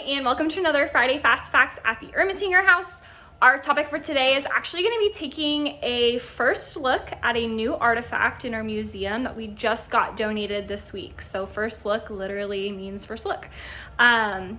And welcome to another Friday Fast Facts at the Ermatinger House. Our topic for today is actually going to be taking a first look at a new artifact in our museum that we just got donated this week. So first look literally means first look.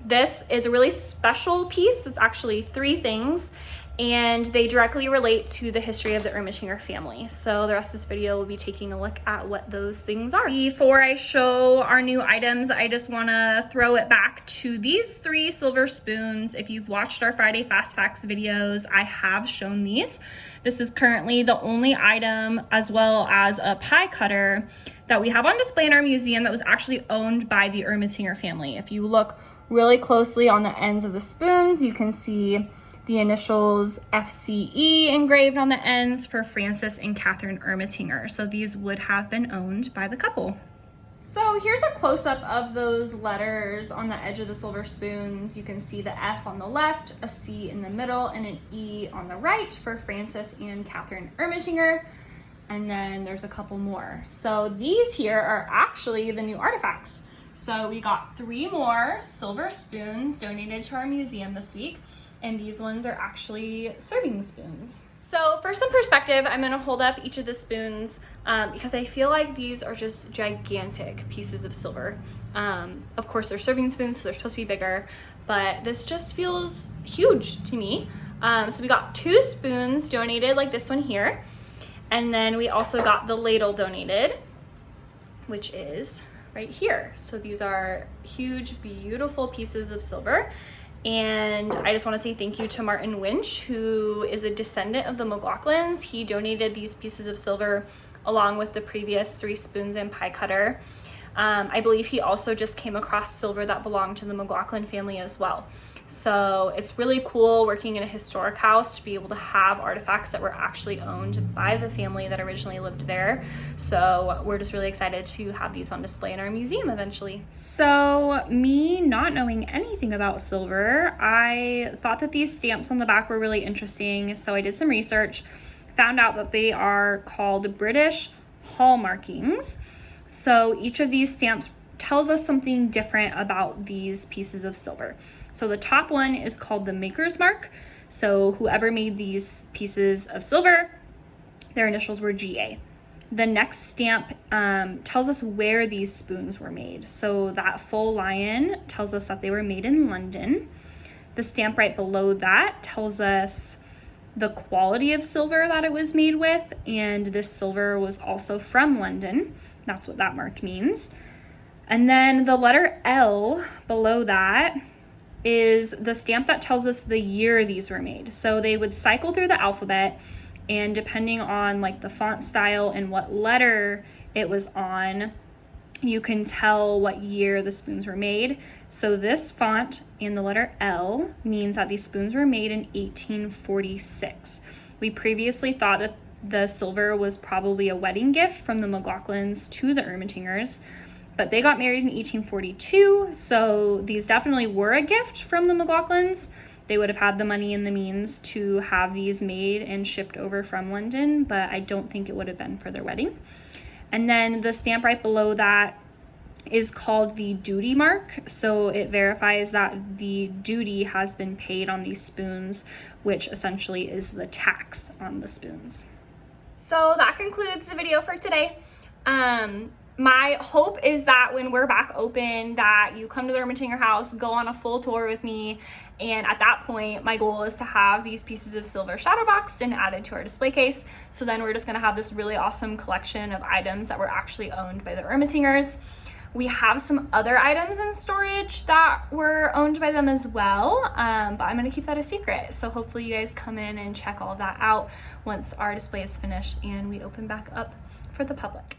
This is a really special piece. It's actually three things, and they directly relate to the history of the Ermatinger family. So the rest of this video will be taking a look at what those things are. Before I show our new items, I just wanna throw it back to these three silver spoons. If you've watched our Friday Fast Facts videos, I have shown these. This is currently the only item, as well as a pie cutter, that we have on display in our museum that was actually owned by the Ermatinger family. If you look really closely on the ends of the spoons, you can see the initials FCE engraved on the ends for Francis and Catherine Ermatinger. So these would have been owned by the couple. So here's a close-up of those letters on the edge of the silver spoons. You can see the F on the left, a C in the middle, and an E on the right for Francis and Catherine Ermatinger. And then there's a couple more. So these here are actually the new artifacts. So we got three more silver spoons donated to our museum this week. And these ones are actually serving spoons. So for some perspective, I'm gonna hold up each of the spoons because I feel like these are just gigantic pieces of silver. Of course, they're serving spoons, so they're supposed to be bigger, but this just feels huge to me. So we got two spoons donated, like this one here. And then we also got the ladle donated, which is right here. So these are huge, beautiful pieces of silver. And I just want to say thank you to Martin Winch, who is a descendant of the McLaughlins. He donated these pieces of silver along with the previous three spoons and pie cutter. I believe he also just came across silver that belonged to the McLaughlin family as well. So it's really cool working in a historic house to be able to have artifacts that were actually owned by the family that originally lived there. So we're just really excited to have these on display in our museum eventually. So me not knowing anything about silver, I thought that these stamps on the back were really interesting. So I did some research, found out that they are called British hallmarkings. So each of these stamps tells us something different about these pieces of silver. So the top one is called the maker's mark. So whoever made these pieces of silver, their initials were GA. The next stamp tells us where these spoons were made. So that full lion tells us that they were made in London. The stamp right below that tells us the quality of silver that it was made with, and this silver was also from London. That's what that mark means. And then the letter L below that is the stamp that tells us the year these were made. So they would cycle through the alphabet, and depending on like the font style and what letter it was on, you can tell what year the spoons were made. So this font and the letter L means that these spoons were made in 1846. We previously thought that the silver was probably a wedding gift from the McLaughlins to the Ermatingers, but they got married in 1842, so these definitely were a gift from the McLaughlins. They would have had the money and the means to have these made and shipped over from London, but I don't think it would have been for their wedding. And then the stamp right below that is called the duty mark. So it verifies that the duty has been paid on these spoons, which essentially is the tax on the spoons. So that concludes the video for today. My hope is that when we're back open, that you come to the Ermatinger House, go on a full tour with me, and at that point, my goal is to have these pieces of silver shadow boxed and added to our display case. So then we're just gonna have this really awesome collection of items that were actually owned by the Ermatingers. We have some other items in storage that were owned by them as well, but I'm gonna keep that a secret. So hopefully you guys come in and check all of that out once our display is finished and we open back up for the public.